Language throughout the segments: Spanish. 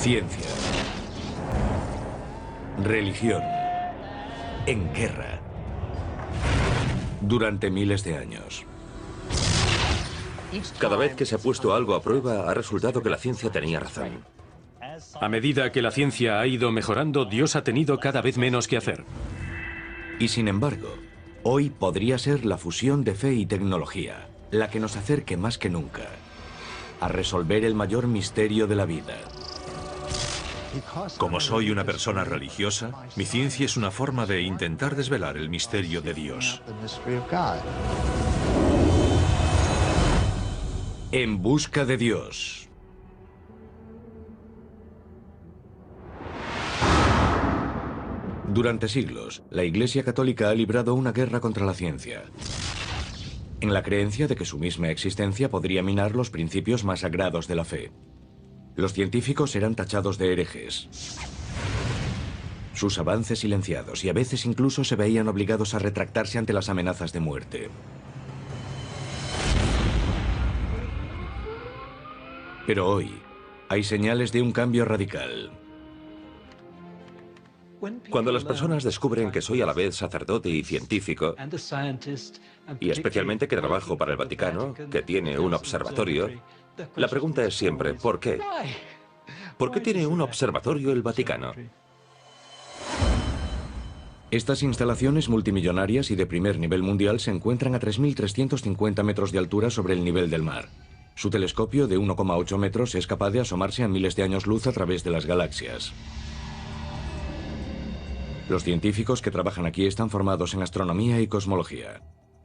Ciencia. Religión. En guerra. Durante miles de años. Cada vez que se ha puesto algo a prueba, ha resultado que la ciencia tenía razón. A medida que la ciencia ha ido mejorando, Dios ha tenido cada vez menos que hacer. Y sin embargo, hoy podría ser la fusión de fe y tecnología la que nos acerque más que nunca a resolver el mayor misterio de la vida. Como soy una persona religiosa, mi ciencia es una forma de intentar desvelar el misterio de Dios. En busca de Dios. Durante siglos, la Iglesia Católica ha librado una guerra contra la ciencia, en la creencia de que su misma existencia podría minar los principios más sagrados de la fe. Los científicos eran tachados de herejes, sus avances silenciados, y a veces incluso se veían obligados a retractarse ante las amenazas de muerte. Pero hoy hay señales de un cambio radical. Cuando las personas descubren que soy a la vez sacerdote y científico, y especialmente que trabajo para el Vaticano, que tiene un observatorio, la pregunta es siempre, ¿por qué? ¿Por qué tiene un observatorio el Vaticano? Estas instalaciones multimillonarias y de primer nivel mundial se encuentran a 3.350 metros de altura sobre el nivel del mar. Su telescopio de 1,8 metros es capaz de asomarse a miles de años luz a través de las galaxias. Los científicos que trabajan aquí están formados en astronomía y cosmología.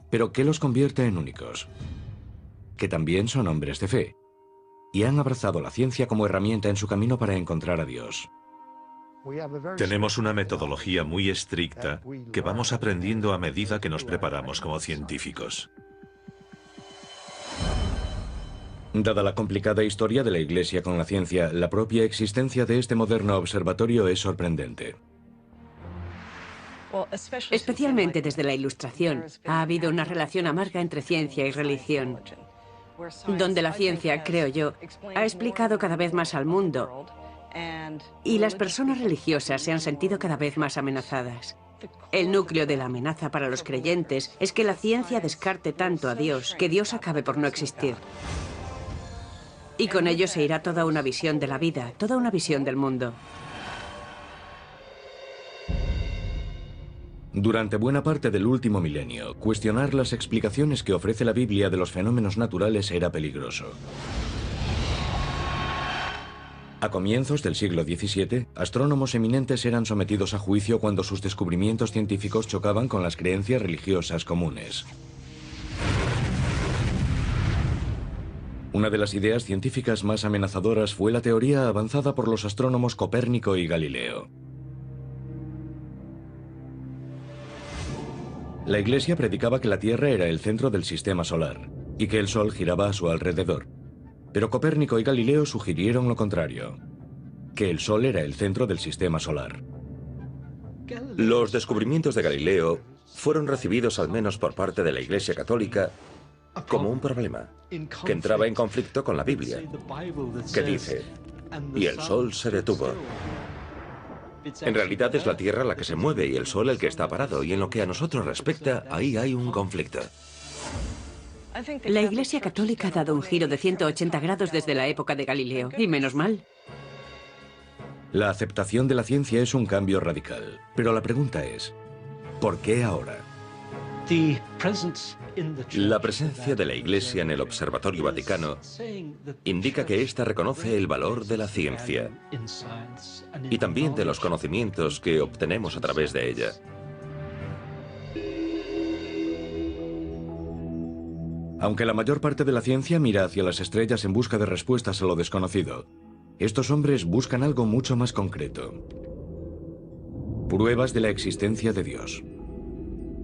¿Pero qué los convierte en únicos? Que también son hombres de fe y han abrazado la ciencia como herramienta en su camino para encontrar a Dios. Tenemos una metodología muy estricta que vamos aprendiendo a medida que nos preparamos como científicos. Dada la complicada historia de la Iglesia con la ciencia, la propia existencia de este moderno observatorio es sorprendente. Especialmente desde la Ilustración, ha habido una relación amarga entre ciencia y religión, donde la ciencia, creo yo, ha explicado cada vez más al mundo y las personas religiosas se han sentido cada vez más amenazadas. El núcleo de la amenaza para los creyentes es que la ciencia descarte tanto a Dios que Dios acabe por no existir. Y con ello se irá toda una visión de la vida, toda una visión del mundo. Durante buena parte del último milenio, cuestionar las explicaciones que ofrece la Biblia de los fenómenos naturales era peligroso. A comienzos del siglo XVII, astrónomos eminentes eran sometidos a juicio cuando sus descubrimientos científicos chocaban con las creencias religiosas comunes. Una de las ideas científicas más amenazadoras fue la teoría avanzada por los astrónomos Copérnico y Galileo. La Iglesia predicaba que la Tierra era el centro del sistema solar y que el Sol giraba a su alrededor. Pero Copérnico y Galileo sugirieron lo contrario, que el Sol era el centro del sistema solar. Los descubrimientos de Galileo fueron recibidos, al menos por parte de la Iglesia Católica, como un problema, que entraba en conflicto con la Biblia, que dice, y el Sol se detuvo. En realidad es la Tierra la que se mueve y el Sol el que está parado, y en lo que a nosotros respecta, ahí hay un conflicto. La Iglesia Católica ha dado un giro de 180 grados desde la época de Galileo, y menos mal. La aceptación de la ciencia es un cambio radical, pero la pregunta es, ¿por qué ahora? La presencia de la Iglesia en el Observatorio Vaticano indica que ésta reconoce el valor de la ciencia y también de los conocimientos que obtenemos a través de ella. Aunque la mayor parte de la ciencia mira hacia las estrellas en busca de respuestas a lo desconocido, estos hombres buscan algo mucho más concreto. Pruebas de la existencia de Dios.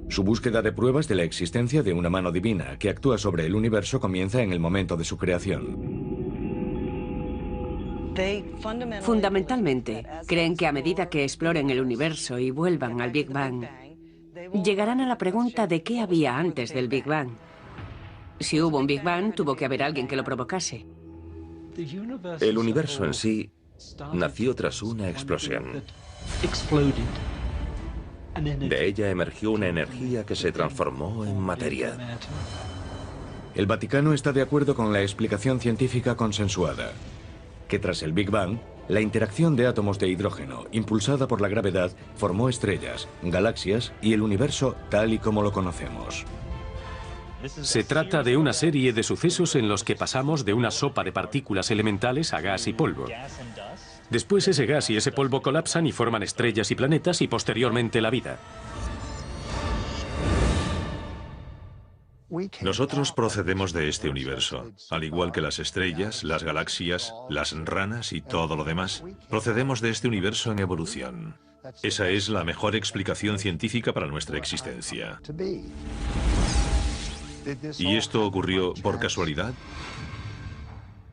Su búsqueda de pruebas de la existencia de una mano divina que actúa sobre el universo comienza en el momento de su creación. Fundamentalmente, creen que a medida que exploren el universo y vuelvan al Big Bang, llegarán a la pregunta de qué había antes del Big Bang. Si hubo un Big Bang, tuvo que haber alguien que lo provocase. El universo en sí nació tras una explosión. De ella emergió una energía que se transformó en materia. El Vaticano está de acuerdo con la explicación científica consensuada, que tras el Big Bang, la interacción de átomos de hidrógeno, impulsada por la gravedad, formó estrellas, galaxias y el universo tal y como lo conocemos. Se trata de una serie de sucesos en los que pasamos de una sopa de partículas elementales a gas y polvo. Después ese gas y ese polvo colapsan y forman estrellas y planetas y posteriormente la vida. Nosotros procedemos de este universo, al igual que las estrellas, las galaxias, las ranas y todo lo demás. Procedemos de este universo en evolución. Esa es la mejor explicación científica para nuestra existencia. ¿Y esto ocurrió por casualidad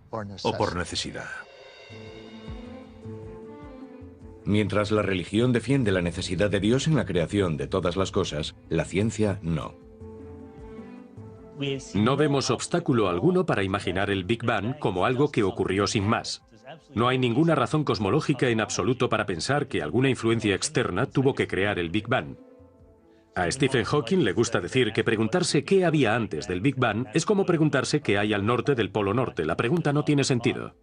o por necesidad? Mientras la religión defiende la necesidad de Dios en la creación de todas las cosas, la ciencia no. No vemos obstáculo alguno para imaginar el Big Bang como algo que ocurrió sin más. No hay ninguna razón cosmológica en absoluto para pensar que alguna influencia externa tuvo que crear el Big Bang. A Stephen Hawking le gusta decir que preguntarse qué había antes del Big Bang es como preguntarse qué hay al norte del Polo Norte. La pregunta no tiene sentido.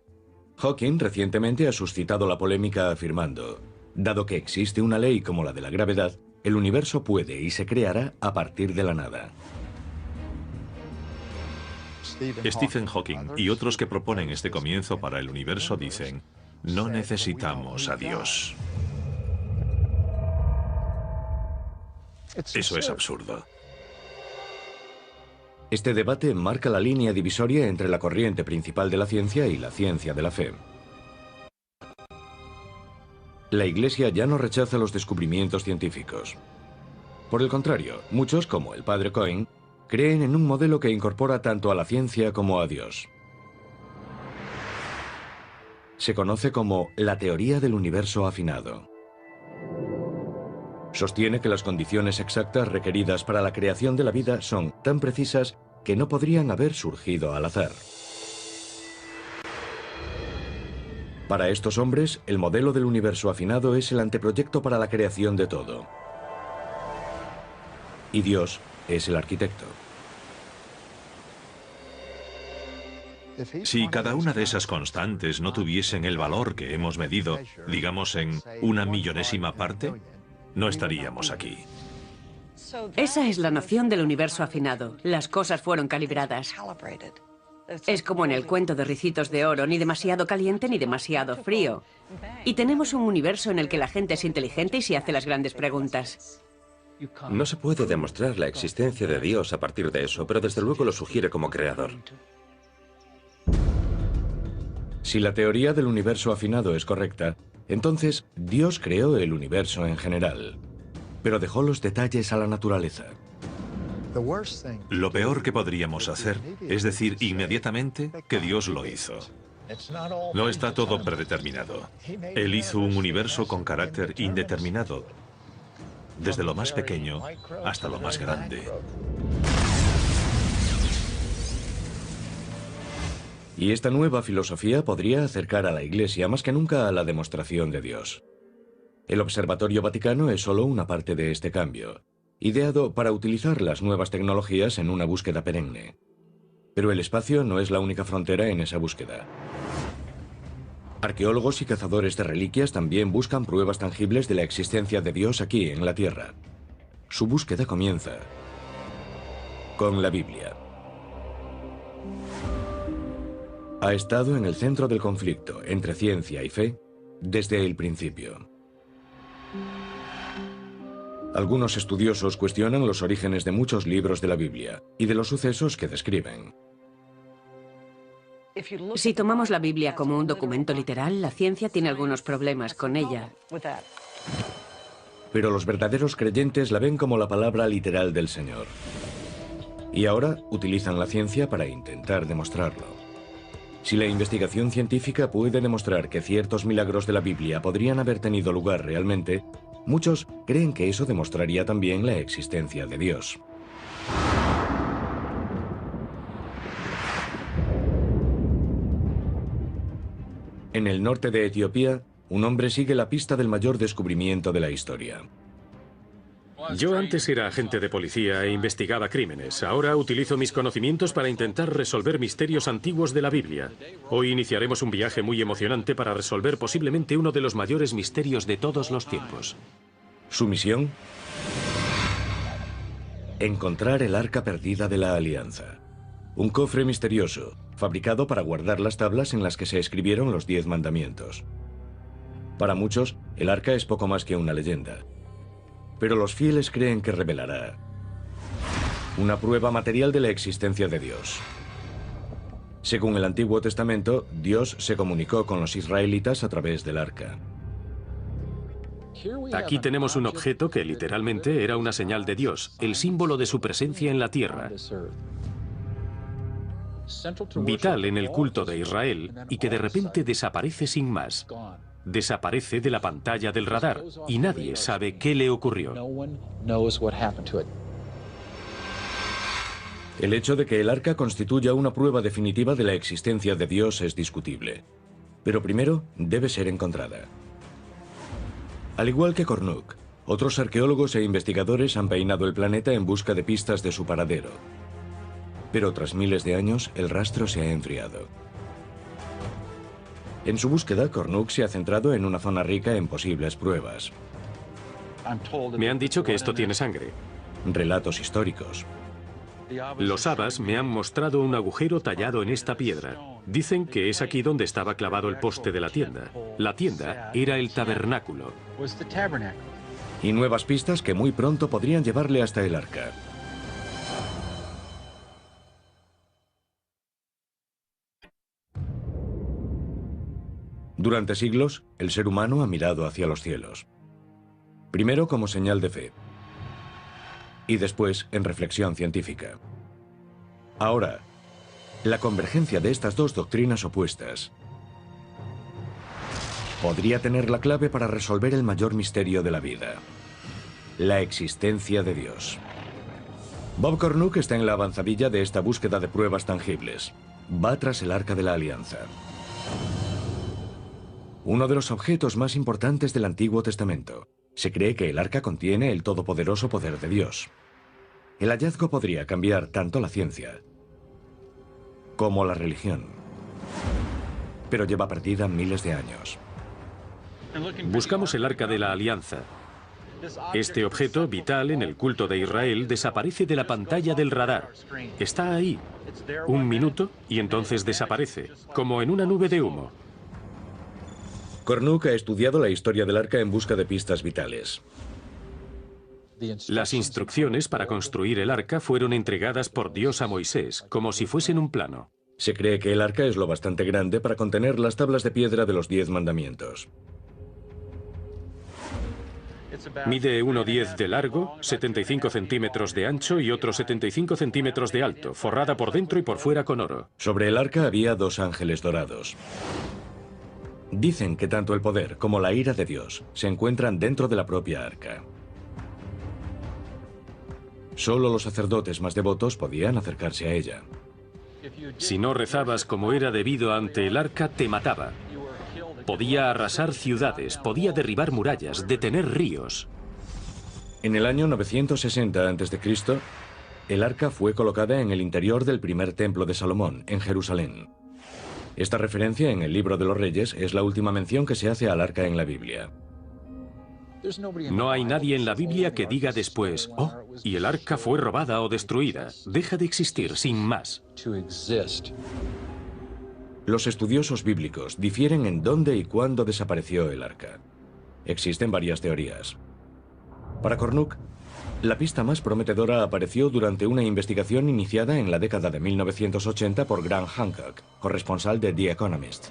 Hawking recientemente ha suscitado la polémica afirmando, dado que existe una ley como la de la gravedad, el universo puede y se creará a partir de la nada. Stephen Hawking y otros que proponen este comienzo para el universo dicen, no necesitamos a Dios. Eso es absurdo. Este debate marca la línea divisoria entre la corriente principal de la ciencia y la ciencia de la fe. La Iglesia ya no rechaza los descubrimientos científicos. Por el contrario, muchos, como el padre Cohen, creen en un modelo que incorpora tanto a la ciencia como a Dios. Se conoce como la teoría del universo afinado. Sostiene que las condiciones exactas requeridas para la creación de la vida son tan precisas que no podrían haber surgido al azar. Para estos hombres, el modelo del universo afinado es el anteproyecto para la creación de todo. Y Dios es el arquitecto. Si cada una de esas constantes no tuviesen el valor que hemos medido, digamos en 1/1000ª parte, no estaríamos aquí. Esa es la noción del universo afinado. Las cosas fueron calibradas. Es como en el cuento de Ricitos de Oro, ni demasiado caliente ni demasiado frío. Y tenemos un universo en el que la gente es inteligente y se hace las grandes preguntas. No se puede demostrar la existencia de Dios a partir de eso, pero desde luego lo sugiere como creador. Si la teoría del universo afinado es correcta, entonces Dios creó el universo en general, pero dejó los detalles a la naturaleza. Lo peor que podríamos hacer es decir inmediatamente que Dios lo hizo. No está todo predeterminado. Él hizo un universo con carácter indeterminado, desde lo más pequeño hasta lo más grande. Y esta nueva filosofía podría acercar a la Iglesia más que nunca a la demostración de Dios. El Observatorio Vaticano es solo una parte de este cambio, ideado para utilizar las nuevas tecnologías en una búsqueda perenne. Pero el espacio no es la única frontera en esa búsqueda. Arqueólogos y cazadores de reliquias también buscan pruebas tangibles de la existencia de Dios aquí en la Tierra. Su búsqueda comienza con la Biblia. Ha estado en el centro del conflicto entre ciencia y fe desde el principio. Algunos estudiosos cuestionan los orígenes de muchos libros de la Biblia y de los sucesos que describen. Si tomamos la Biblia como un documento literal, la ciencia tiene algunos problemas con ella. Pero los verdaderos creyentes la ven como la palabra literal del Señor. Y ahora utilizan la ciencia para intentar demostrarlo. Si la investigación científica puede demostrar que ciertos milagros de la Biblia podrían haber tenido lugar realmente, muchos creen que eso demostraría también la existencia de Dios. En el norte de Etiopía, un hombre sigue la pista del mayor descubrimiento de la historia. Yo antes era agente de policía e investigaba crímenes. Ahora utilizo mis conocimientos para intentar resolver misterios antiguos de la Biblia. Hoy iniciaremos un viaje muy emocionante para resolver posiblemente uno de los mayores misterios de todos los tiempos. Su misión: encontrar el arca perdida de la Alianza. Un cofre misterioso, fabricado para guardar las tablas en las que se escribieron los 10 mandamientos. Para muchos, el arca es poco más que una leyenda. Pero los fieles creen que revelará una prueba material de la existencia de Dios. Según el Antiguo Testamento, Dios se comunicó con los israelitas a través del arca. Aquí tenemos un objeto que literalmente era una señal de Dios, el símbolo de su presencia en la tierra. Vital en el culto de Israel y que de repente desaparece sin más. Desaparece de la pantalla del radar y nadie sabe qué le ocurrió. El hecho de que el arca constituya una prueba definitiva de la existencia de Dios es discutible. Pero primero debe ser encontrada. Al igual que Kornuk, otros arqueólogos e investigadores han peinado el planeta en busca de pistas de su paradero. Pero tras miles de años, el rastro se ha enfriado. En su búsqueda, Kornuk se ha centrado en una zona rica en posibles pruebas. Me han dicho que esto tiene sangre. Relatos históricos. Los Abbas me han mostrado un agujero tallado en esta piedra. Dicen que es aquí donde estaba clavado el poste de la tienda. La tienda era el tabernáculo. Y nuevas pistas que muy pronto podrían llevarle hasta el arca. Durante siglos, el ser humano ha mirado hacia los cielos. Primero como señal de fe. Y después en reflexión científica. Ahora, la convergencia de estas dos doctrinas opuestas podría tener la clave para resolver el mayor misterio de la vida: la existencia de Dios. Bob Kornuk está en la avanzadilla de esta búsqueda de pruebas tangibles. Va tras el Arca de la Alianza. Uno de los objetos más importantes del Antiguo Testamento. Se cree que el arca contiene el todopoderoso poder de Dios. El hallazgo podría cambiar tanto la ciencia como la religión. Pero lleva perdida miles de años. Buscamos el Arca de la Alianza. Este objeto, vital en el culto de Israel, desaparece de la pantalla del radar. Está ahí. Un minuto y entonces desaparece, como en una nube de humo. Kornuk ha estudiado la historia del arca en busca de pistas vitales. Las instrucciones para construir el arca fueron entregadas por Dios a Moisés, como si fuesen un plano. Se cree que el arca es lo bastante grande para contener las tablas de piedra de los 10 mandamientos. Mide 1,10 de largo, 75 centímetros de ancho y otros 75 centímetros de alto, forrada por dentro y por fuera con oro. Sobre el arca había 2 ángeles dorados. Dicen que tanto el poder como la ira de Dios se encuentran dentro de la propia arca. Solo los sacerdotes más devotos podían acercarse a ella. Si no rezabas como era debido ante el arca, te mataba. Podía arrasar ciudades, podía derribar murallas, detener ríos. En el año 960 a.C., el arca fue colocada en el interior del primer templo de Salomón, en Jerusalén. Esta referencia en el Libro de los Reyes es la última mención que se hace al arca en la Biblia. No hay nadie en la Biblia que diga después, oh, y el arca fue robada o destruida. Deja de existir sin más. Los estudiosos bíblicos difieren en dónde y cuándo desapareció el arca. Existen varias teorías. Para Kornuk, la pista más prometedora apareció durante una investigación iniciada en la década de 1980 por Graham Hancock, corresponsal de The Economist.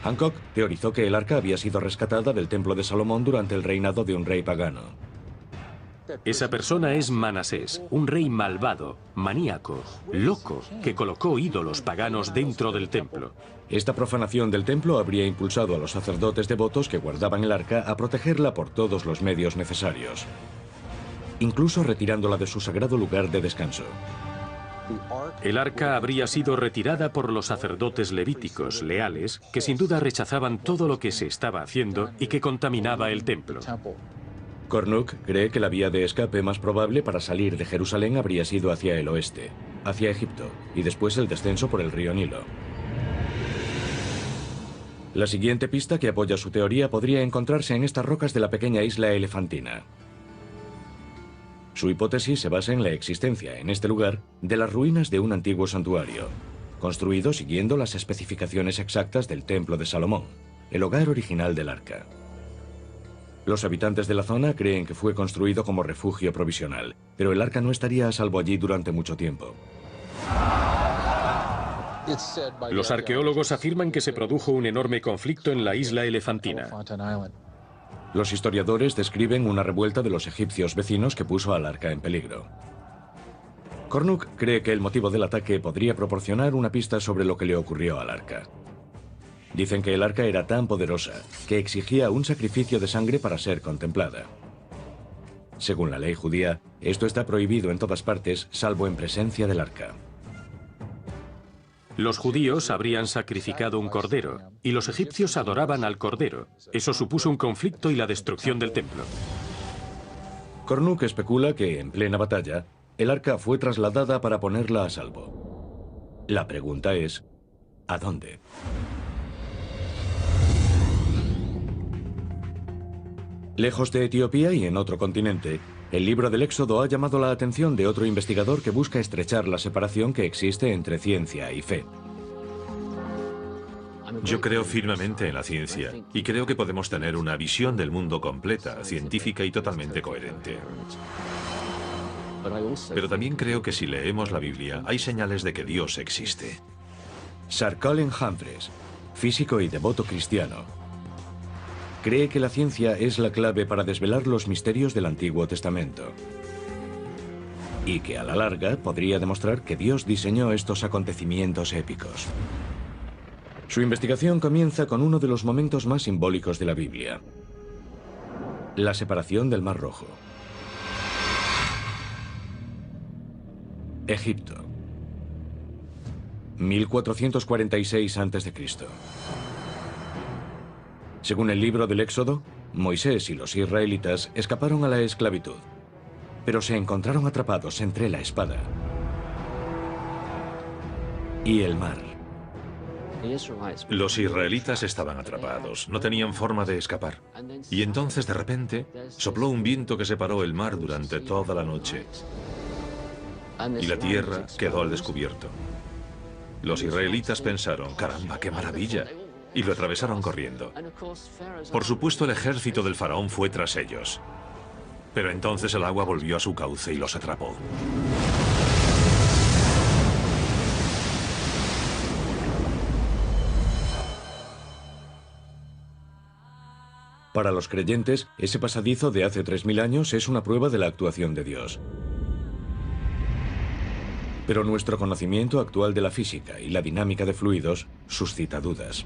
Hancock teorizó que el arca había sido rescatada del templo de Salomón durante el reinado de un rey pagano. Esa persona es Manasés, un rey malvado, maníaco, loco, que colocó ídolos paganos dentro del templo. Esta profanación del templo habría impulsado a los sacerdotes devotos que guardaban el arca a protegerla por todos los medios necesarios, incluso retirándola de su sagrado lugar de descanso. El arca habría sido retirada por los sacerdotes levíticos leales, que sin duda rechazaban todo lo que se estaba haciendo y que contaminaba el templo. Cornuck cree que la vía de escape más probable para salir de Jerusalén habría sido hacia el oeste, hacia Egipto, y después el descenso por el río Nilo. La siguiente pista que apoya su teoría podría encontrarse en estas rocas de la pequeña isla elefantina. Su hipótesis se basa en la existencia, en este lugar, de las ruinas de un antiguo santuario, construido siguiendo las especificaciones exactas del Templo de Salomón, el hogar original del arca. Los habitantes de la zona creen que fue construido como refugio provisional, pero el arca no estaría a salvo allí durante mucho tiempo. Los arqueólogos afirman que se produjo un enorme conflicto en la isla elefantina. Los historiadores describen una revuelta de los egipcios vecinos que puso al arca en peligro. Cornuck cree que el motivo del ataque podría proporcionar una pista sobre lo que le ocurrió al arca. Dicen que el arca era tan poderosa que exigía un sacrificio de sangre para ser contemplada. Según la ley judía, esto está prohibido en todas partes, salvo en presencia del arca. Los judíos habrían sacrificado un cordero, y los egipcios adoraban al cordero. Eso supuso un conflicto y la destrucción del templo. Cornuck especula que, en plena batalla, el arca fue trasladada para ponerla a salvo. La pregunta es, ¿a dónde? Lejos de Etiopía y en otro continente, el libro del Éxodo ha llamado la atención de otro investigador que busca estrechar la separación que existe entre ciencia y fe. Yo creo firmemente en la ciencia y creo que podemos tener una visión del mundo completa, científica y totalmente coherente. Pero también creo que si leemos la Biblia hay señales de que Dios existe. Sir Colin Humphreys, físico y devoto cristiano, cree que la ciencia es la clave para desvelar los misterios del Antiguo Testamento y que a la larga podría demostrar que Dios diseñó estos acontecimientos épicos. Su investigación comienza con uno de los momentos más simbólicos de la Biblia: la separación del Mar Rojo. Egipto, 1446 a.C. Según el libro del Éxodo, Moisés y los israelitas escaparon a la esclavitud, pero se encontraron atrapados entre la espada y el mar. Los israelitas estaban atrapados, no tenían forma de escapar. Y entonces de repente sopló un viento que separó el mar durante toda la noche. Y la tierra quedó al descubierto. Los israelitas pensaron, caramba, qué maravilla, y lo atravesaron corriendo. Por supuesto, el ejército del faraón fue tras ellos. Pero entonces el agua volvió a su cauce y los atrapó. Para los creyentes, ese pasadizo de hace 3000 años es una prueba de la actuación de Dios. Pero nuestro conocimiento actual de la física y la dinámica de fluidos suscita dudas.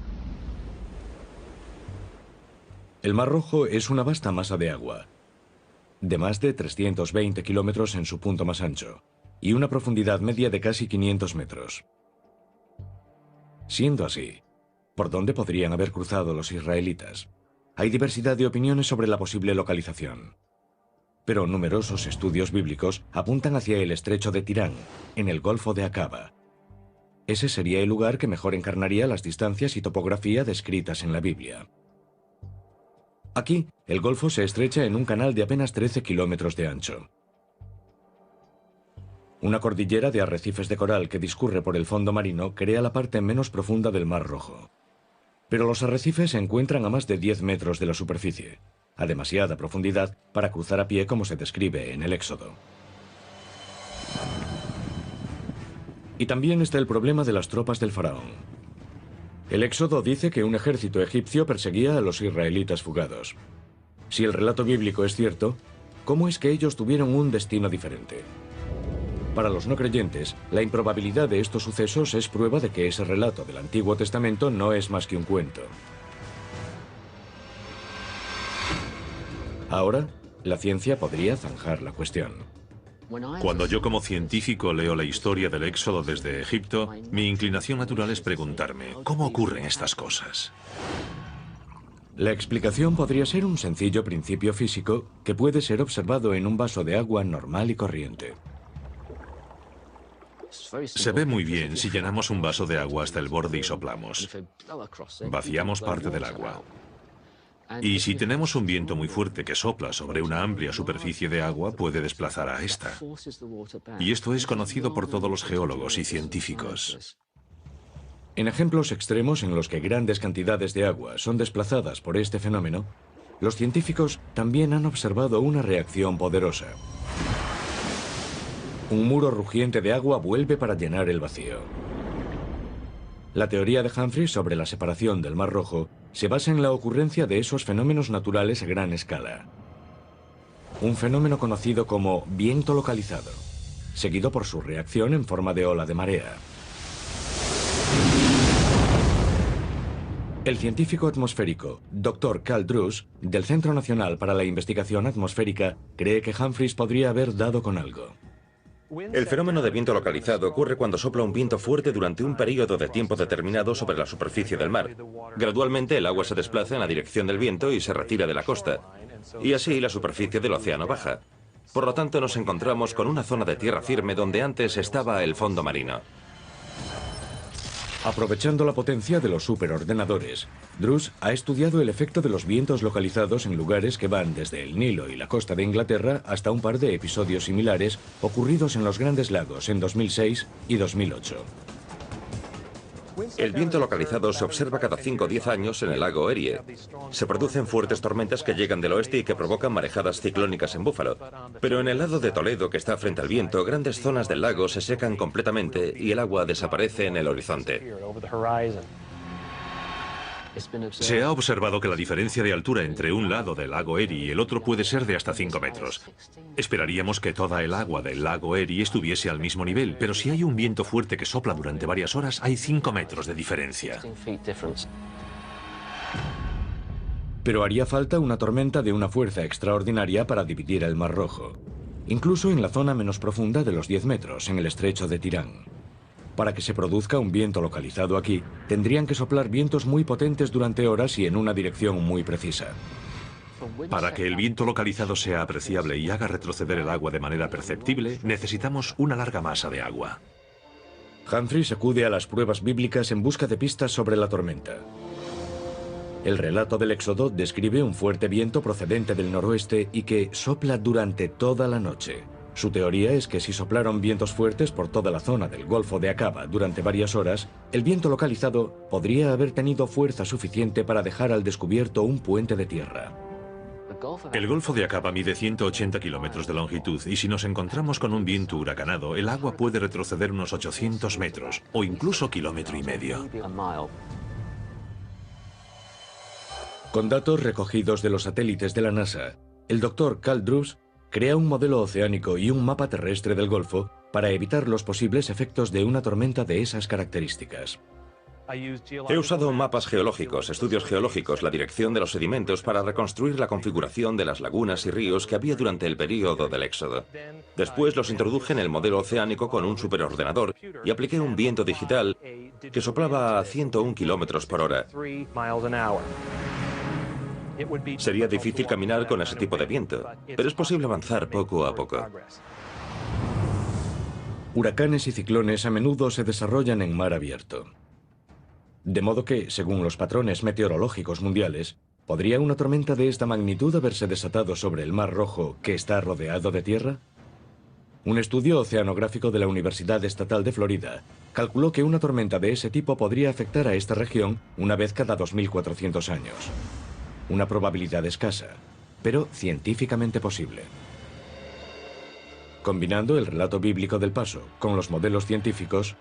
El Mar Rojo es una vasta masa de agua, de más de 320 kilómetros en su punto más ancho, y una profundidad media de casi 500 metros. Siendo así, ¿por dónde podrían haber cruzado los israelitas? Hay diversidad de opiniones sobre la posible localización, pero numerosos estudios bíblicos apuntan hacia el estrecho de Tirán, en el Golfo de Acaba. Ese sería el lugar que mejor encarnaría las distancias y topografía descritas en la Biblia. Aquí, el golfo se estrecha en un canal de apenas 13 kilómetros de ancho. Una cordillera de arrecifes de coral que discurre por el fondo marino crea la parte menos profunda del Mar Rojo. Pero los arrecifes se encuentran a más de 10 metros de la superficie, a demasiada profundidad para cruzar a pie como se describe en el Éxodo. Y también está el problema de las tropas del faraón. El Éxodo dice que un ejército egipcio perseguía a los israelitas fugados. Si el relato bíblico es cierto, ¿cómo es que ellos tuvieron un destino diferente? Para los no creyentes, la improbabilidad de estos sucesos es prueba de que ese relato del Antiguo Testamento no es más que un cuento. Ahora, la ciencia podría zanjar la cuestión. Cuando yo como científico leo la historia del éxodo desde Egipto, mi inclinación natural es preguntarme, ¿cómo ocurren estas cosas? La explicación podría ser un sencillo principio físico que puede ser observado en un vaso de agua normal y corriente. Se ve muy bien si llenamos un vaso de agua hasta el borde y soplamos. Vaciamos parte del agua. Y si tenemos un viento muy fuerte que sopla sobre una amplia superficie de agua, puede desplazar a esta. Y esto es conocido por todos los geólogos y científicos. En ejemplos extremos en los que grandes cantidades de agua son desplazadas por este fenómeno, los científicos también han observado una reacción poderosa. Un muro rugiente de agua vuelve para llenar el vacío. La teoría de Humphreys sobre la separación del Mar Rojo se basa en la ocurrencia de esos fenómenos naturales a gran escala. Un fenómeno conocido como viento localizado, seguido por su reacción en forma de ola de marea. El científico atmosférico Dr. Carl Druce, del Centro Nacional para la Investigación Atmosférica, cree que Humphreys podría haber dado con algo. El fenómeno de viento localizado ocurre cuando sopla un viento fuerte durante un periodo de tiempo determinado sobre la superficie del mar. Gradualmente el agua se desplaza en la dirección del viento y se retira de la costa. Y así la superficie del océano baja. Por lo tanto nos encontramos con una zona de tierra firme donde antes estaba el fondo marino. Aprovechando la potencia de los superordenadores, Druce ha estudiado el efecto de los vientos localizados en lugares que van desde el Nilo y la costa de Inglaterra hasta un par de episodios similares ocurridos en los Grandes Lagos en 2006 y 2008. El viento localizado se observa cada 5 o 10 años en el lago Erie. Se producen fuertes tormentas que llegan del oeste y que provocan marejadas ciclónicas en Buffalo. Pero en el lado de Toledo, que está frente al viento, grandes zonas del lago se secan completamente y el agua desaparece en el horizonte. Se ha observado que la diferencia de altura entre un lado del lago Erie y el otro puede ser de hasta 5 metros. Esperaríamos que toda el agua del lago Erie estuviese al mismo nivel, pero si hay un viento fuerte que sopla durante varias horas, hay 5 metros de diferencia. Pero haría falta una tormenta de una fuerza extraordinaria para dividir el Mar Rojo, incluso en la zona menos profunda de los 10 metros, en el estrecho de Tirán. Para que se produzca un viento localizado aquí, tendrían que soplar vientos muy potentes durante horas y en una dirección muy precisa. Para que el viento localizado sea apreciable y haga retroceder el agua de manera perceptible, necesitamos una larga masa de agua. Humphreys acude a las pruebas bíblicas en busca de pistas sobre la tormenta. El relato del Éxodo describe un fuerte viento procedente del noroeste y que sopla durante toda la noche. Su teoría es que si soplaron vientos fuertes por toda la zona del Golfo de Aqaba durante varias horas, el viento localizado podría haber tenido fuerza suficiente para dejar al descubierto un puente de tierra. El Golfo de Aqaba mide 180 kilómetros de longitud y si nos encontramos con un viento huracanado, el agua puede retroceder unos 800 metros o incluso kilómetro y medio. Con datos recogidos de los satélites de la NASA, el Dr. Carl Druce crea un modelo oceánico y un mapa terrestre del Golfo para evitar los posibles efectos de una tormenta de esas características. He usado mapas geológicos, estudios geológicos, la dirección de los sedimentos para reconstruir la configuración de las lagunas y ríos que había durante el período del Éxodo. Después los introduje en el modelo oceánico con un superordenador y apliqué un viento digital que soplaba a 101 kilómetros por hora. Sería difícil caminar con ese tipo de viento, pero es posible avanzar poco a poco. Huracanes y ciclones a menudo se desarrollan en mar abierto. De modo que, según los patrones meteorológicos mundiales, ¿podría una tormenta de esta magnitud haberse desatado sobre el Mar Rojo que está rodeado de tierra? Un estudio oceanográfico de la Universidad Estatal de Florida calculó que una tormenta de ese tipo podría afectar a esta región una vez cada 2.400 años. Una probabilidad escasa, pero científicamente posible. Combinando el relato bíblico del paso con los modelos científicos,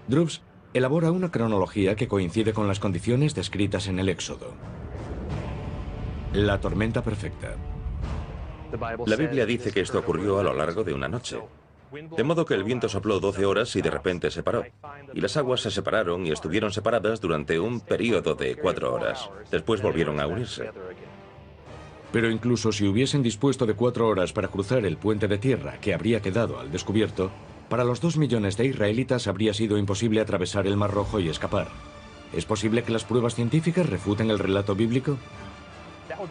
Druce elabora una cronología que coincide con las condiciones descritas en el Éxodo. La tormenta perfecta. La Biblia dice que esto ocurrió a lo largo de una noche. De modo que el viento sopló 12 horas y de repente se paró. Y las aguas se separaron y estuvieron separadas durante un periodo de 4 horas. Después volvieron a unirse. Pero incluso si hubiesen dispuesto de 4 horas para cruzar el puente de tierra que habría quedado al descubierto, para los 2 millones de israelitas habría sido imposible atravesar el Mar Rojo y escapar. ¿Es posible que las pruebas científicas refuten el relato bíblico?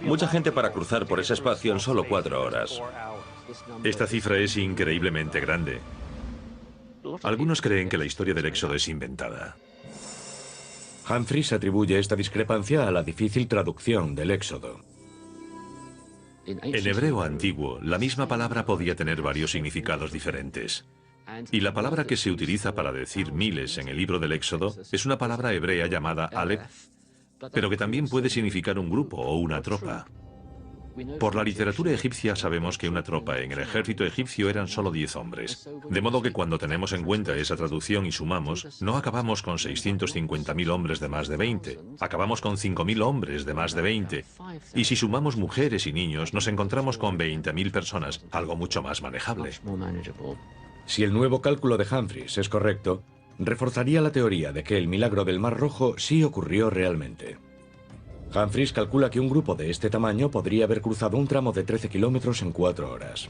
Mucha gente para cruzar por ese espacio en solo 4 horas. Esta cifra es increíblemente grande. Algunos creen que la historia del Éxodo es inventada. Humphreys atribuye esta discrepancia a la difícil traducción del Éxodo. En hebreo antiguo, la misma palabra podía tener varios significados diferentes. Y la palabra que se utiliza para decir miles en el libro del Éxodo es una palabra hebrea llamada Aleph, pero que también puede significar un grupo o una tropa. Por la literatura egipcia sabemos que una tropa en el ejército egipcio eran solo 10 hombres. De modo que cuando tenemos en cuenta esa traducción y sumamos, no acabamos con 650.000 hombres de más de 20, acabamos con 5.000 hombres de más de 20. Y si sumamos mujeres y niños, nos encontramos con 20.000 personas, algo mucho más manejable. Si el nuevo cálculo de Humphreys es correcto, reforzaría la teoría de que el milagro del Mar Rojo sí ocurrió realmente. Humphreys calcula que un grupo de este tamaño podría haber cruzado un tramo de 13 kilómetros en 4 horas.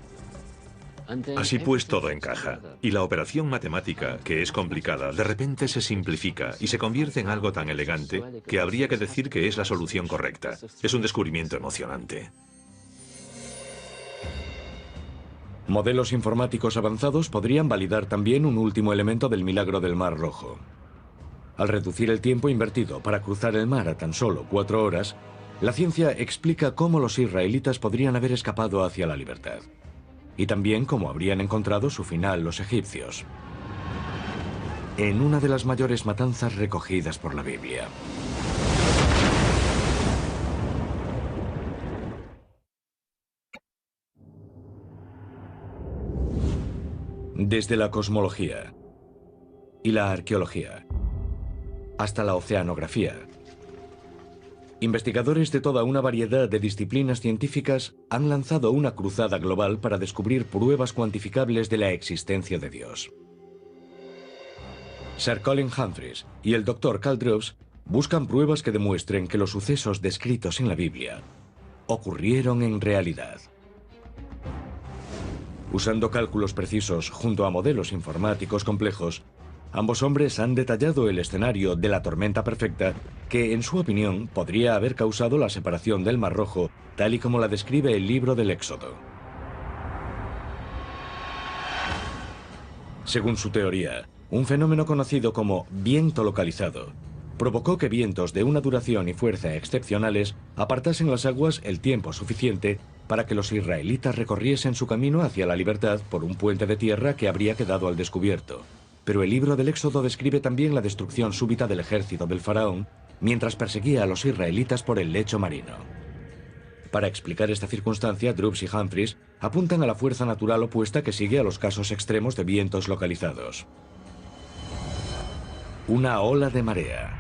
Así pues, todo encaja. Y la operación matemática, que es complicada, de repente se simplifica y se convierte en algo tan elegante que habría que decir que es la solución correcta. Es un descubrimiento emocionante. Modelos informáticos avanzados podrían validar también un último elemento del milagro del Mar Rojo. Al reducir el tiempo invertido para cruzar el mar a tan solo 4 horas, la ciencia explica cómo los israelitas podrían haber escapado hacia la libertad. Y también cómo habrían encontrado su final los egipcios. En una de las mayores matanzas recogidas por la Biblia. Desde la cosmología y la arqueología hasta la oceanografía, investigadores de toda una variedad de disciplinas científicas han lanzado una cruzada global para descubrir pruebas cuantificables de la existencia de Dios. Sir Colin Humphreys y el Dr. Karl Drubbs buscan pruebas que demuestren que los sucesos descritos en la Biblia ocurrieron en realidad. Usando cálculos precisos junto a modelos informáticos complejos, ambos hombres han detallado el escenario de la tormenta perfecta que, en su opinión, podría haber causado la separación del Mar Rojo, tal y como la describe el libro del Éxodo. Según su teoría, un fenómeno conocido como viento localizado provocó que vientos de una duración y fuerza excepcionales apartasen las aguas el tiempo suficiente para que los israelitas recorriesen su camino hacia la libertad por un puente de tierra que habría quedado al descubierto. Pero el libro del Éxodo describe también la destrucción súbita del ejército del faraón mientras perseguía a los israelitas por el lecho marino. Para explicar esta circunstancia, Drubbs y Humphreys apuntan a la fuerza natural opuesta que sigue a los casos extremos de vientos localizados. Una ola de marea.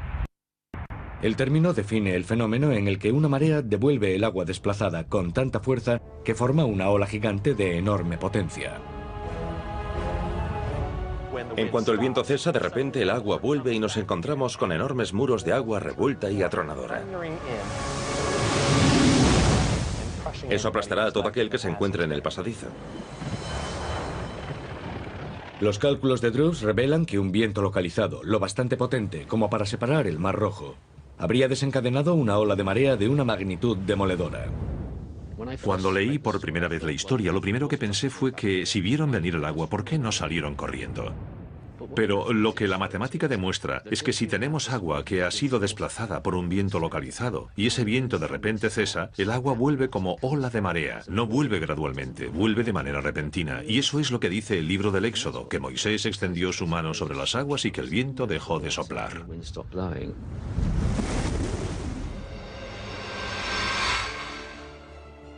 El término define el fenómeno en el que una marea devuelve el agua desplazada con tanta fuerza que forma una ola gigante de enorme potencia. En cuanto el viento cesa, de repente el agua vuelve y nos encontramos con enormes muros de agua revuelta y atronadora. Eso aplastará a todo aquel que se encuentre en el pasadizo. Los cálculos de Drubbs revelan que un viento localizado, lo bastante potente como para separar el Mar Rojo, habría desencadenado una ola de marea de una magnitud demoledora. Cuando leí por primera vez la historia, lo primero que pensé fue que si vieron venir el agua, ¿por qué no salieron corriendo? Pero lo que la matemática demuestra es que si tenemos agua que ha sido desplazada por un viento localizado y ese viento de repente cesa, el agua vuelve como ola de marea. No vuelve gradualmente, vuelve de manera repentina. Y eso es lo que dice el libro del Éxodo, que Moisés extendió su mano sobre las aguas y que el viento dejó de soplar.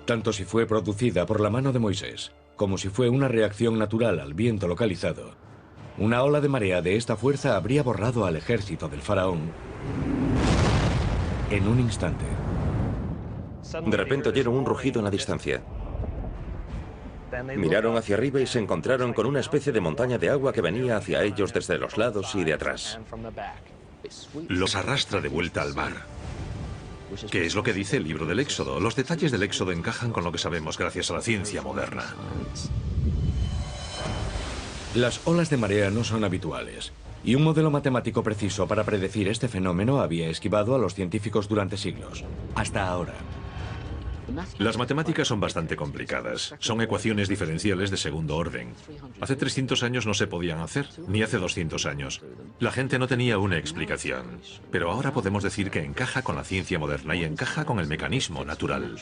Tanto si fue producida por la mano de Moisés, como si fue una reacción natural al viento localizado, una ola de marea de esta fuerza habría borrado al ejército del faraón en un instante. De repente oyeron un rugido en la distancia. Miraron hacia arriba y se encontraron con una especie de montaña de agua que venía hacia ellos desde los lados y de atrás. Los arrastra de vuelta al mar. que es lo que dice el libro del Éxodo. Los detalles del Éxodo encajan con lo que sabemos gracias a la ciencia moderna. Las olas de marea no son habituales, y un modelo matemático preciso para predecir este fenómeno había esquivado a los científicos durante siglos, hasta ahora. Las matemáticas son bastante complicadas. Son ecuaciones diferenciales de segundo orden. Hace 300 años no se podían hacer, ni hace 200 años. La gente no tenía una explicación. Pero ahora podemos decir que encaja con la ciencia moderna y encaja con el mecanismo natural.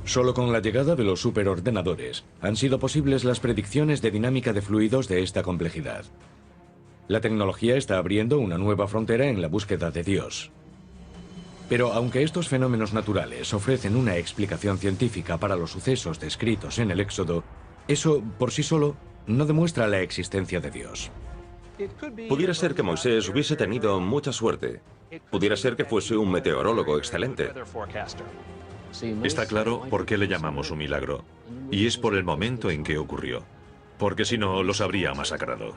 Solo con la llegada de los superordenadores han sido posibles las predicciones de dinámica de fluidos de esta complejidad. La tecnología está abriendo una nueva frontera en la búsqueda de Dios. Pero aunque estos fenómenos naturales ofrecen una explicación científica para los sucesos descritos en el Éxodo, eso por sí solo no demuestra la existencia de Dios. Pudiera ser que Moisés hubiese tenido mucha suerte. Pudiera ser que fuese un meteorólogo excelente. Está claro por qué le llamamos un milagro. Y es por el momento en que ocurrió. Porque si no, los habría masacrado.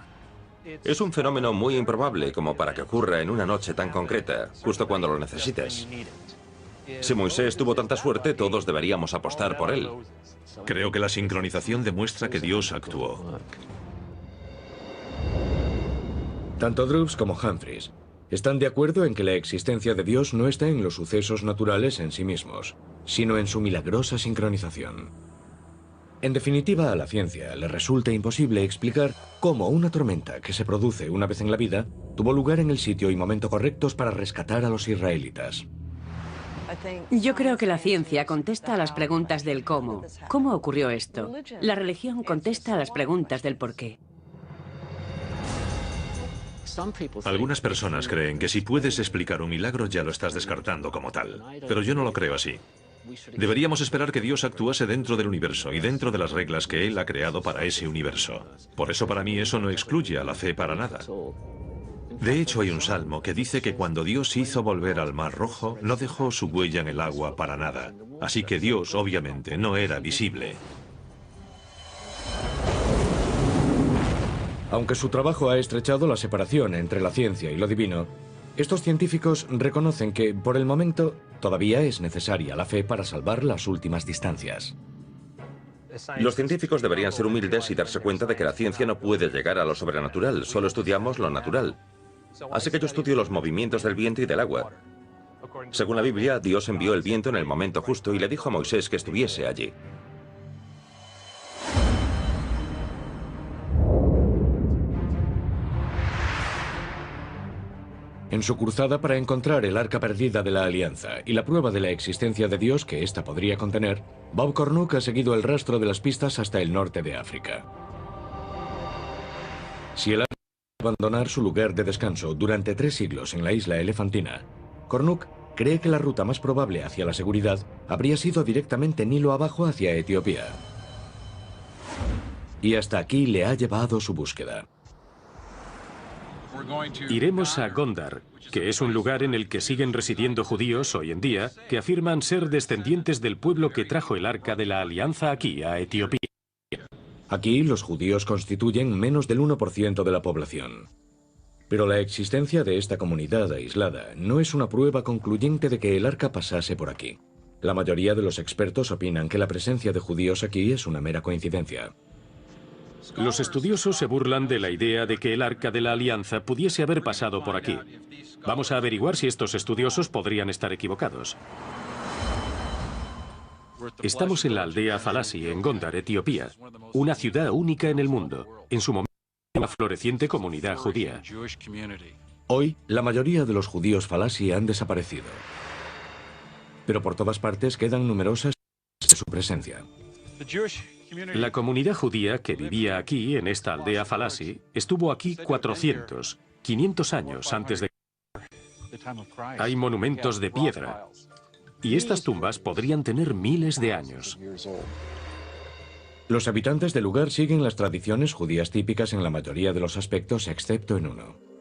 Es un fenómeno muy improbable como para que ocurra en una noche tan concreta, justo cuando lo necesitas. Si Moisés tuvo tanta suerte, todos deberíamos apostar por él. Creo que la sincronización demuestra que Dios actuó. Tanto Druze como Humphreys están de acuerdo en que la existencia de Dios no está en los sucesos naturales en sí mismos, sino en su milagrosa sincronización. En definitiva, a la ciencia le resulta imposible explicar cómo una tormenta que se produce una vez en la vida tuvo lugar en el sitio y momento correctos para rescatar a los israelitas. Yo creo que la ciencia contesta a las preguntas del cómo. ¿Cómo ocurrió esto? La religión contesta a las preguntas del por qué. Algunas personas creen que si puedes explicar un milagro ya lo estás descartando como tal. Pero yo no lo creo así. Deberíamos esperar que Dios actuase dentro del universo y dentro de las reglas que Él ha creado para ese universo. Por eso para mí eso no excluye a la fe para nada. De hecho hay un salmo que dice que cuando Dios hizo volver al Mar Rojo, no dejó su huella en el agua para nada. Así que Dios obviamente no era visible. Aunque su trabajo ha estrechado la separación entre la ciencia y lo divino, estos científicos reconocen que, por el momento, todavía es necesaria la fe para salvar las últimas distancias. Los científicos deberían ser humildes y darse cuenta de que la ciencia no puede llegar a lo sobrenatural, solo estudiamos lo natural. Así que yo estudio los movimientos del viento y del agua. Según la Biblia, Dios envió el viento en el momento justo y le dijo a Moisés que estuviese allí. En su cruzada para encontrar el arca perdida de la Alianza y la prueba de la existencia de Dios que ésta podría contener, Bob Cornuke ha seguido el rastro de las pistas hasta el norte de África. Si el arca abandonar su lugar de descanso durante 3 siglos en la isla Elefantina, Cornuke cree que la ruta más probable hacia la seguridad habría sido directamente Nilo abajo hacia Etiopía. Y hasta aquí le ha llevado su búsqueda. Iremos a Gondar, que es un lugar en el que siguen residiendo judíos hoy en día que afirman ser descendientes del pueblo que trajo el Arca de la Alianza aquí, a Etiopía. Aquí los judíos constituyen menos del 1% de la población. Pero la existencia de esta comunidad aislada no es una prueba concluyente de que el arca pasase por aquí. La mayoría de los expertos opinan que la presencia de judíos aquí es una mera coincidencia. Los estudiosos se burlan de la idea de que el Arca de la Alianza pudiese haber pasado por aquí. Vamos a averiguar si estos estudiosos podrían estar equivocados. Estamos en la aldea Falasi, en Gondar, Etiopía, una ciudad única en el mundo, en su momento una floreciente comunidad judía. Hoy, la mayoría de los judíos Falasi han desaparecido. Pero por todas partes quedan numerosas de su presencia. La comunidad judía que vivía aquí, en esta aldea Falasi, estuvo aquí 400, 500 años antes de... Hay monumentos de piedra, y estas tumbas podrían tener miles de años. Los habitantes del lugar siguen las tradiciones judías típicas en la mayoría de los aspectos, excepto en uno.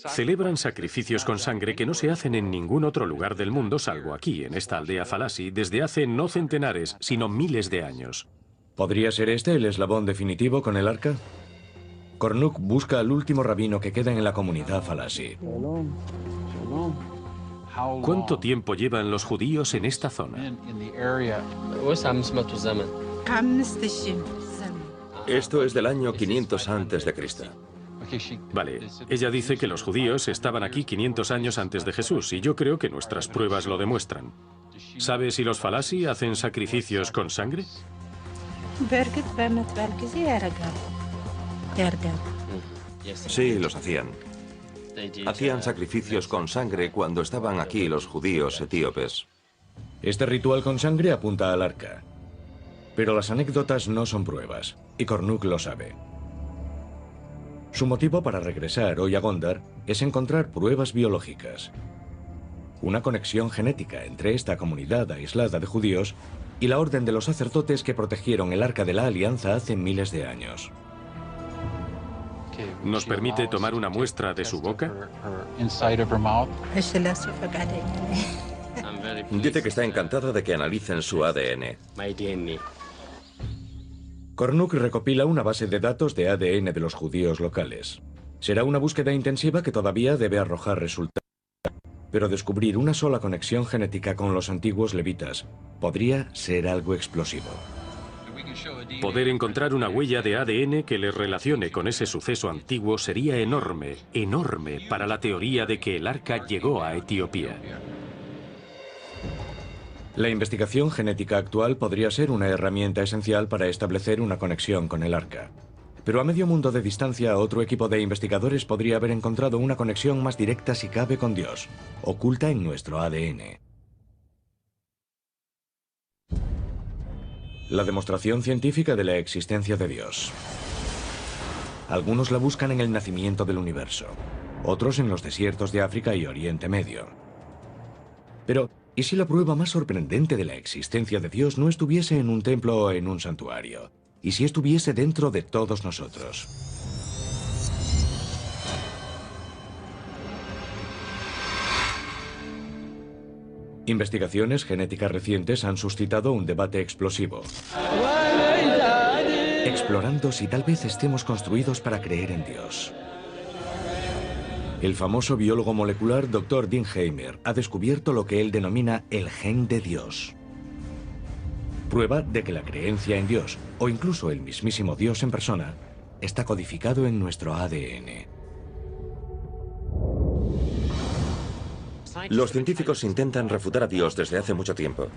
Celebran sacrificios con sangre que no se hacen en ningún otro lugar del mundo, salvo aquí, en esta aldea Falasi, desde hace no centenares, sino miles de años. ¿Podría ser este el eslabón definitivo con el arca? Kornuk busca al último rabino que queda en la comunidad Falasi. ¿Cuánto tiempo llevan los judíos en esta zona? Esto es del año 500 antes de Cristo. Vale, ella dice que los judíos estaban aquí 500 años antes de Jesús, y yo creo que nuestras pruebas lo demuestran. ¿Sabe si los Falasi hacen sacrificios con sangre? Sí, los hacían. Hacían sacrificios con sangre cuando estaban aquí los judíos etíopes. Este ritual con sangre apunta al arca. Pero las anécdotas no son pruebas, y Kornuk lo sabe. Su motivo para regresar hoy a Gondar es encontrar pruebas biológicas. Una conexión genética entre esta comunidad aislada de judíos y la orden de los sacerdotes que protegieron el Arca de la Alianza hace miles de años. ¿Nos permite tomar una muestra de su boca? Dice que está encantado de que analicen su ADN. Kornuk recopila una base de datos de ADN de los judíos locales. Será una búsqueda intensiva que todavía debe arrojar resultados. Pero descubrir una sola conexión genética con los antiguos levitas podría ser algo explosivo. Poder encontrar una huella de ADN que les relacione con ese suceso antiguo sería enorme, enorme para la teoría de que el arca llegó a Etiopía. La investigación genética actual podría ser una herramienta esencial para establecer una conexión con el arca. Pero a medio mundo de distancia, otro equipo de investigadores podría haber encontrado una conexión más directa si cabe con Dios, oculta en nuestro ADN. La demostración científica de la existencia de Dios. Algunos la buscan en el nacimiento del universo, otros en los desiertos de África y Oriente Medio. Pero, ¿y si la prueba más sorprendente de la existencia de Dios no estuviese en un templo o en un santuario? ¿Y si estuviese dentro de todos nosotros? Investigaciones genéticas recientes han suscitado un debate explosivo, explorando si tal vez estemos construidos para creer en Dios. El famoso biólogo molecular Dr. Dean Heimer ha descubierto lo que él denomina el gen de Dios. Prueba de que la creencia en Dios, o incluso el mismísimo Dios en persona, está codificado en nuestro ADN. Los científicos intentan refutar a Dios desde hace mucho tiempo,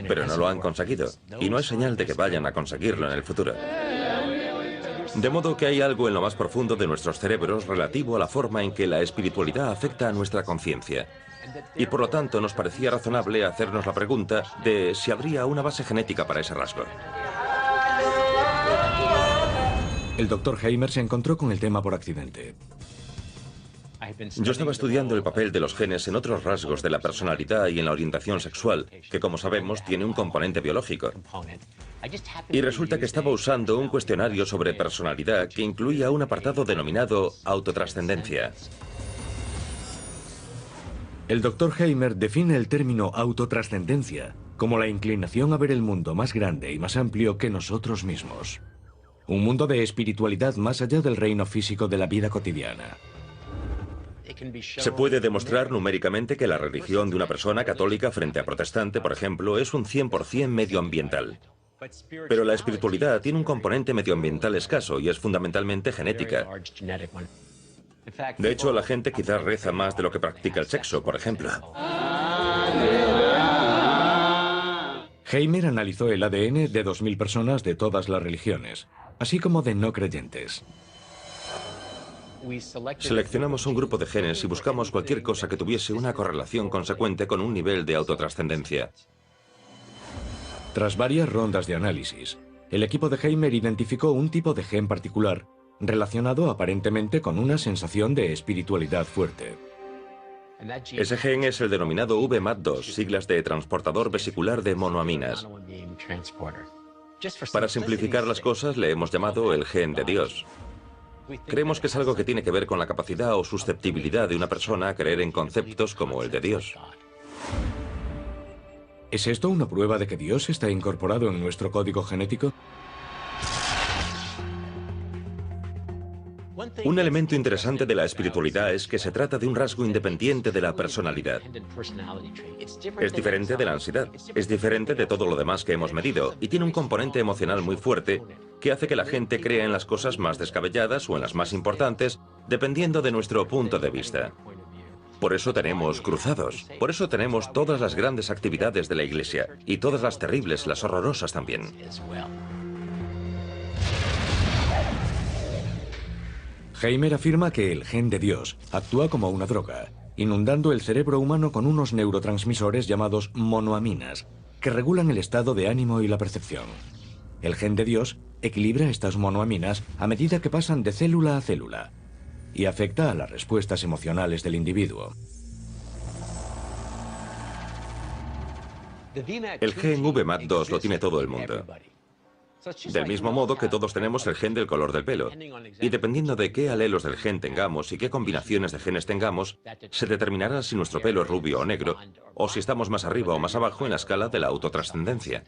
pero no lo han conseguido, y no hay señal de que vayan a conseguirlo en el futuro. De modo que hay algo en lo más profundo de nuestros cerebros relativo a la forma en que la espiritualidad afecta a nuestra conciencia. Y por lo tanto nos parecía razonable hacernos la pregunta de si habría una base genética para ese rasgo. El Dr. Heimer se encontró con el tema por accidente. Yo estaba estudiando el papel de los genes en otros rasgos de la personalidad y en la orientación sexual, que como sabemos tiene un componente biológico. Y resulta que estaba usando un cuestionario sobre personalidad que incluía un apartado denominado autotrascendencia. El Dr. Heimer define el término autotrascendencia como la inclinación a ver el mundo más grande y más amplio que nosotros mismos. Un mundo de espiritualidad más allá del reino físico de la vida cotidiana. Se puede demostrar numéricamente que la religión de una persona católica frente a protestante, por ejemplo, es un 100% medioambiental. Pero la espiritualidad tiene un componente medioambiental escaso y es fundamentalmente genética. De hecho, la gente quizás reza más de lo que practica el sexo, por ejemplo. Heimer analizó el ADN de 2000 personas de todas las religiones, así como de no creyentes. Seleccionamos un grupo de genes y buscamos cualquier cosa que tuviese una correlación consecuente con un nivel de autotrascendencia. Tras varias rondas de análisis, el equipo de Heimer identificó un tipo de gen particular relacionado aparentemente con una sensación de espiritualidad fuerte. Ese gen es el denominado VMAT2, siglas de transportador vesicular de monoaminas. Para simplificar las cosas, le hemos llamado el gen de Dios. Creemos que es algo que tiene que ver con la capacidad o susceptibilidad de una persona a creer en conceptos como el de Dios. ¿Es esto una prueba de que Dios está incorporado en nuestro código genético? Un elemento interesante de la espiritualidad es que se trata de un rasgo independiente de la personalidad. Es diferente de la ansiedad, es diferente de todo lo demás que hemos medido y tiene un componente emocional muy fuerte que hace que la gente crea en las cosas más descabelladas o en las más importantes, dependiendo de nuestro punto de vista. Por eso tenemos cruzados, por eso tenemos todas las grandes actividades de la Iglesia y todas las terribles, las horrorosas también. Heimer afirma que el gen de Dios actúa como una droga, inundando el cerebro humano con unos neurotransmisores llamados monoaminas, que regulan el estado de ánimo y la percepción. El gen de Dios equilibra estas monoaminas a medida que pasan de célula a célula y afecta a las respuestas emocionales del individuo. El gen VMAT2 lo tiene todo el mundo. Del mismo modo que todos tenemos el gen del color del pelo. Y dependiendo de qué alelos del gen tengamos y qué combinaciones de genes tengamos, se determinará si nuestro pelo es rubio o negro, o si estamos más arriba o más abajo en la escala de la autotrascendencia.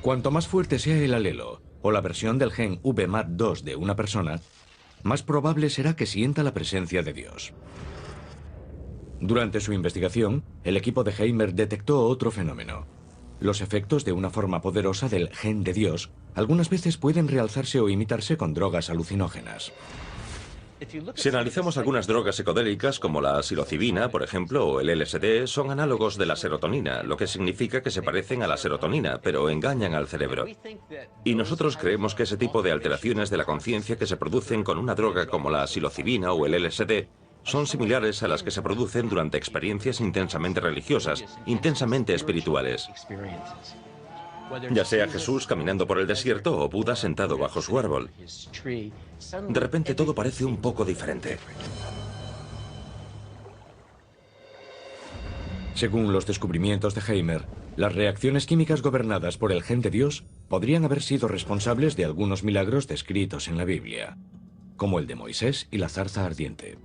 Cuanto más fuerte sea el alelo o la versión del gen VMAT2 de una persona, más probable será que sienta la presencia de Dios. Durante su investigación, el equipo de Heimer detectó otro fenómeno. Los efectos de una forma poderosa del gen de Dios algunas veces pueden realzarse o imitarse con drogas alucinógenas. Si analizamos algunas drogas psicodélicas como la psilocibina, por ejemplo, o el LSD, son análogos de la serotonina, lo que significa que se parecen a la serotonina, pero engañan al cerebro. Y nosotros creemos que ese tipo de alteraciones de la conciencia que se producen con una droga como la psilocibina o el LSD son similares a las que se producen durante experiencias intensamente religiosas, intensamente espirituales. Ya sea Jesús caminando por el desierto o Buda sentado bajo su árbol. De repente todo parece un poco diferente. Según los descubrimientos de Heimer, las reacciones químicas gobernadas por el gen de Dios podrían haber sido responsables de algunos milagros descritos en la Biblia, como el de Moisés y la zarza ardiente.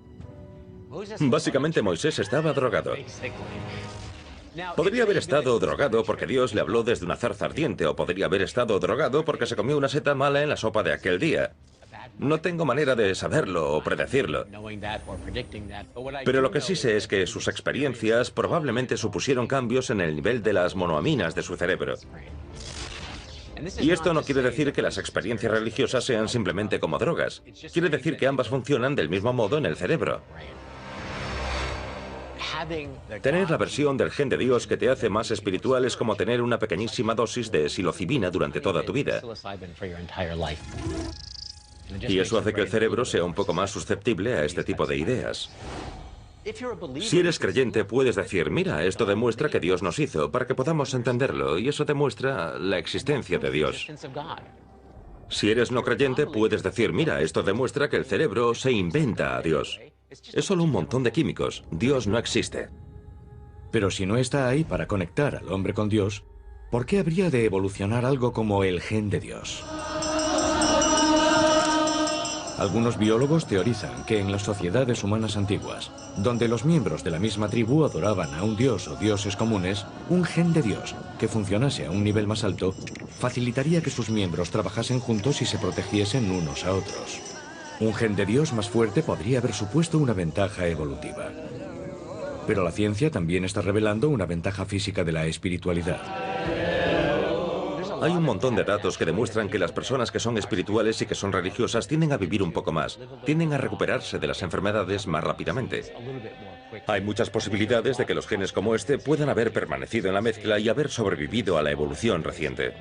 Básicamente Moisés estaba drogado. Podría haber estado drogado porque Dios le habló desde una zarza ardiente, o podría haber estado drogado porque se comió una seta mala en la sopa de aquel día. No tengo manera de saberlo o predecirlo. Pero lo que sí sé es que sus experiencias probablemente supusieron cambios en el nivel de las monoaminas de su cerebro. Y esto no quiere decir que las experiencias religiosas sean simplemente como drogas. Quiere decir que ambas funcionan del mismo modo en el cerebro. Tener la versión del gen de Dios que te hace más espiritual es como tener una pequeñísima dosis de psilocibina durante toda tu vida. Y eso hace que el cerebro sea un poco más susceptible a este tipo de ideas. Si eres creyente, puedes decir, mira, esto demuestra que Dios nos hizo, para que podamos entenderlo, y eso demuestra la existencia de Dios. Si eres no creyente, puedes decir, mira, esto demuestra que el cerebro se inventa a Dios. Es solo un montón de químicos. Dios no existe. Pero si no está ahí para conectar al hombre con Dios, ¿por qué habría de evolucionar algo como el gen de Dios? Algunos biólogos teorizan que en las sociedades humanas antiguas, donde los miembros de la misma tribu adoraban a un dios o dioses comunes, un gen de Dios que funcionase a un nivel más alto facilitaría que sus miembros trabajasen juntos y se protegiesen unos a otros. Un gen de Dios más fuerte podría haber supuesto una ventaja evolutiva. Pero la ciencia también está revelando una ventaja física de la espiritualidad. Hay un montón de datos que demuestran que las personas que son espirituales y que son religiosas tienden a vivir un poco más, tienden a recuperarse de las enfermedades más rápidamente. Hay muchas posibilidades de que los genes como este puedan haber permanecido en la mezcla y haber sobrevivido a la evolución reciente.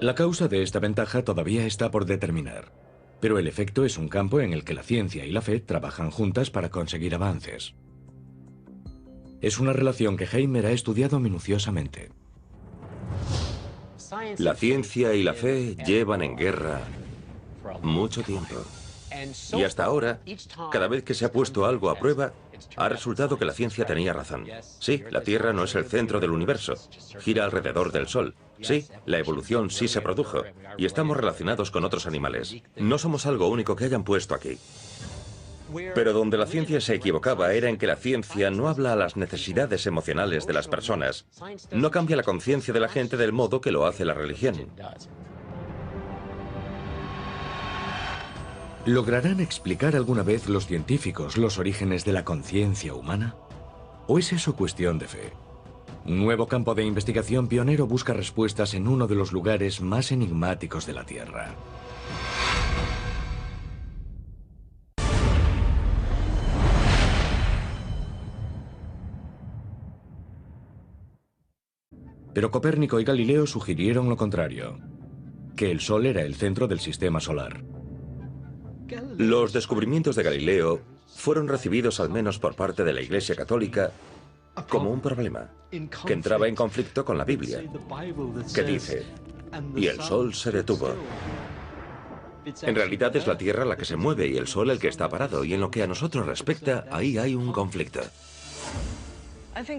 La causa de esta ventaja todavía está por determinar, pero el efecto es un campo en el que la ciencia y la fe trabajan juntas para conseguir avances. Es una relación que Heimer ha estudiado minuciosamente. La ciencia y la fe llevan en guerra mucho tiempo. Y hasta ahora, cada vez que se ha puesto algo a prueba, ha resultado que la ciencia tenía razón. Sí, la Tierra no es el centro del universo, gira alrededor del Sol. Sí, la evolución sí se produjo, y estamos relacionados con otros animales. No somos algo único que hayan puesto aquí. Pero donde la ciencia se equivocaba era en que la ciencia no habla a las necesidades emocionales de las personas. No cambia la conciencia de la gente del modo que lo hace la religión. ¿Lograrán explicar alguna vez los científicos los orígenes de la conciencia humana? ¿O es eso cuestión de fe? Un nuevo campo de investigación pionero busca respuestas en uno de los lugares más enigmáticos de la Tierra. Pero Copérnico y Galileo sugirieron lo contrario, que el Sol era el centro del sistema solar. Los descubrimientos de Galileo fueron recibidos al menos por parte de la Iglesia Católica como un problema que entraba en conflicto con la Biblia, que dice, y el Sol se detuvo. En realidad es la Tierra la que se mueve y el Sol el que está parado, y en lo que a nosotros respecta, ahí hay un conflicto.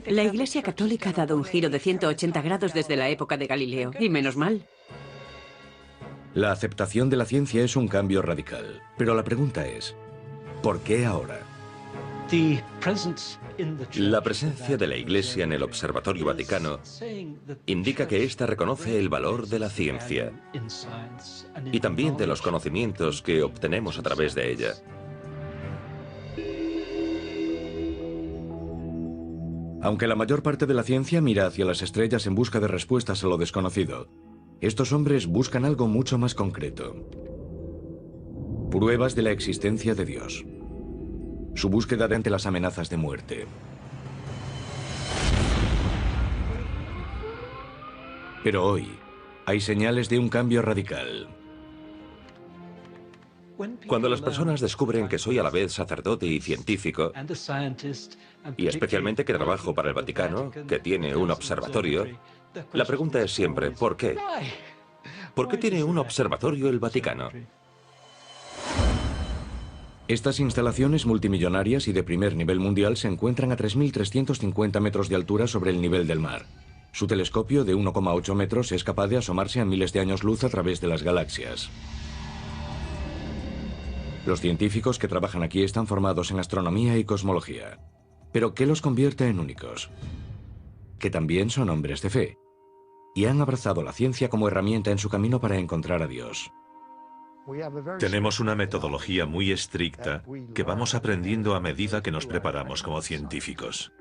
La Iglesia Católica ha dado un giro de 180 grados desde la época de Galileo, y menos mal. La aceptación de la ciencia es un cambio radical, pero la pregunta es, ¿por qué ahora? La presencia de la Iglesia en el Observatorio Vaticano indica que ésta reconoce el valor de la ciencia y también de los conocimientos que obtenemos a través de ella. Aunque la mayor parte de la ciencia mira hacia las estrellas en busca de respuestas a lo desconocido, estos hombres buscan algo mucho más concreto. Pruebas de la existencia de Dios. Su búsqueda ante las amenazas de muerte. Pero hoy hay señales de un cambio radical. Cuando las personas descubren que soy a la vez sacerdote y científico, y especialmente que trabajo para el Vaticano, que tiene un observatorio, la pregunta es siempre, ¿por qué? ¿Por qué tiene un observatorio el Vaticano? Estas instalaciones multimillonarias y de primer nivel mundial se encuentran a 3.350 metros de altura sobre el nivel del mar. Su telescopio de 1,8 metros es capaz de asomarse a miles de años luz a través de las galaxias. Los científicos que trabajan aquí están formados en astronomía y cosmología. ¿Pero qué los convierte en únicos? Que también son hombres de fe. Y han abrazado la ciencia como herramienta en su camino para encontrar a Dios. Tenemos una metodología muy estricta que vamos aprendiendo a medida que nos preparamos como científicos.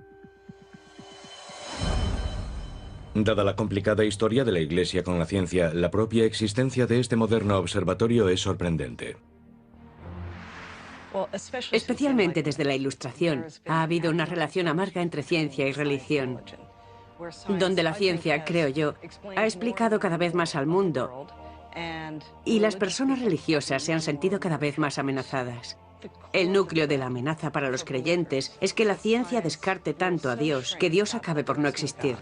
Dada la complicada historia de la Iglesia con la ciencia, la propia existencia de este moderno observatorio es sorprendente. Especialmente desde la Ilustración, ha habido una relación amarga entre ciencia y religión, donde la ciencia, creo yo, ha explicado cada vez más al mundo, y las personas religiosas se han sentido cada vez más amenazadas. El núcleo de la amenaza para los creyentes es que la ciencia descarte tanto a Dios, que Dios acabe por no existir.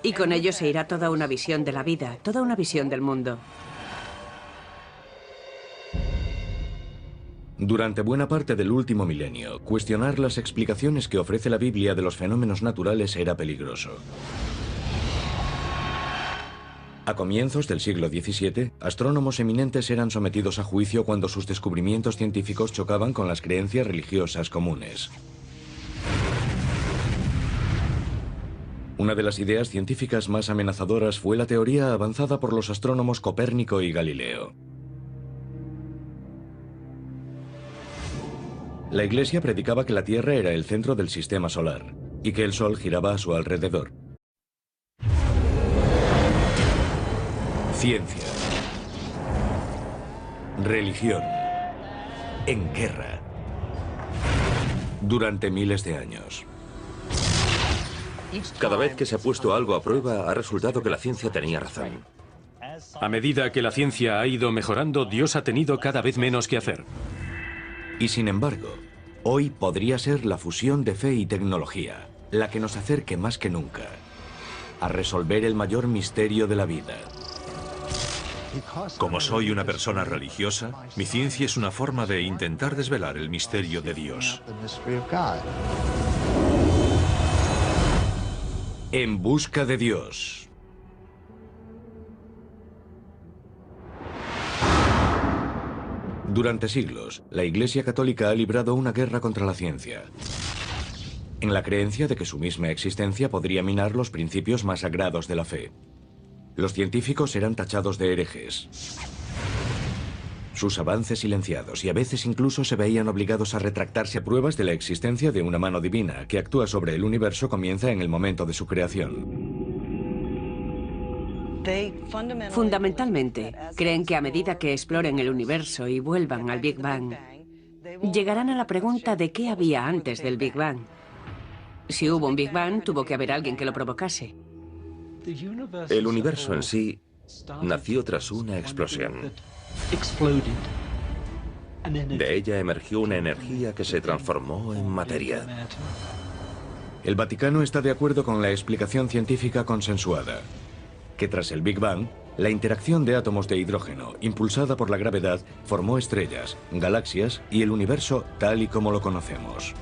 Y con ello se irá toda una visión de la vida, toda una visión del mundo. Durante buena parte del último milenio, cuestionar las explicaciones que ofrece la Biblia de los fenómenos naturales era peligroso. A comienzos del siglo XVII, astrónomos eminentes eran sometidos a juicio cuando sus descubrimientos científicos chocaban con las creencias religiosas comunes. Una de las ideas científicas más amenazadoras fue la teoría avanzada por los astrónomos Copérnico y Galileo. La Iglesia predicaba que la Tierra era el centro del sistema solar y que el Sol giraba a su alrededor. Ciencia. Religión. En guerra. Durante miles de años. Cada vez que se ha puesto algo a prueba, ha resultado que la ciencia tenía razón. A medida que la ciencia ha ido mejorando, Dios ha tenido cada vez menos que hacer. Y sin embargo, hoy podría ser la fusión de fe y tecnología la que nos acerque más que nunca a resolver el mayor misterio de la vida. Como soy una persona religiosa, mi ciencia es una forma de intentar desvelar el misterio de Dios. En busca de Dios. Durante siglos, la Iglesia Católica ha librado una guerra contra la ciencia, en la creencia de que su misma existencia podría minar los principios más sagrados de la fe. Los científicos eran tachados de herejes. sus avances silenciados, y a veces incluso se veían obligados a retractarse. Pruebas de la existencia de una mano divina que actúa sobre el universo comienza en el momento de su creación. Fundamentalmente, creen que a medida que exploren el universo y vuelvan al Big Bang, llegarán a la pregunta de qué había antes del Big Bang. Si hubo un Big Bang, tuvo que haber alguien que lo provocase. El universo en sí nació tras una explosión. De ella emergió una energía que se transformó en materia. El Vaticano está de acuerdo con la explicación científica consensuada, que tras el Big Bang, la interacción de átomos de hidrógeno, impulsada por la gravedad, formó estrellas, galaxias y el universo tal y como lo conocemos.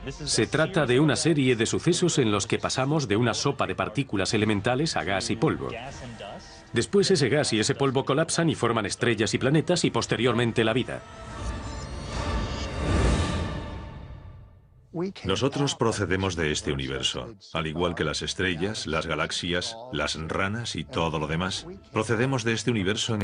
Se trata de una serie de sucesos en los que pasamos de una sopa de partículas elementales a gas y polvo. Después ese gas y ese polvo colapsan y forman estrellas y planetas y posteriormente la vida. Nosotros procedemos de este universo, al igual que las estrellas, las galaxias, las ranas y todo lo demás. Procedemos de este universo en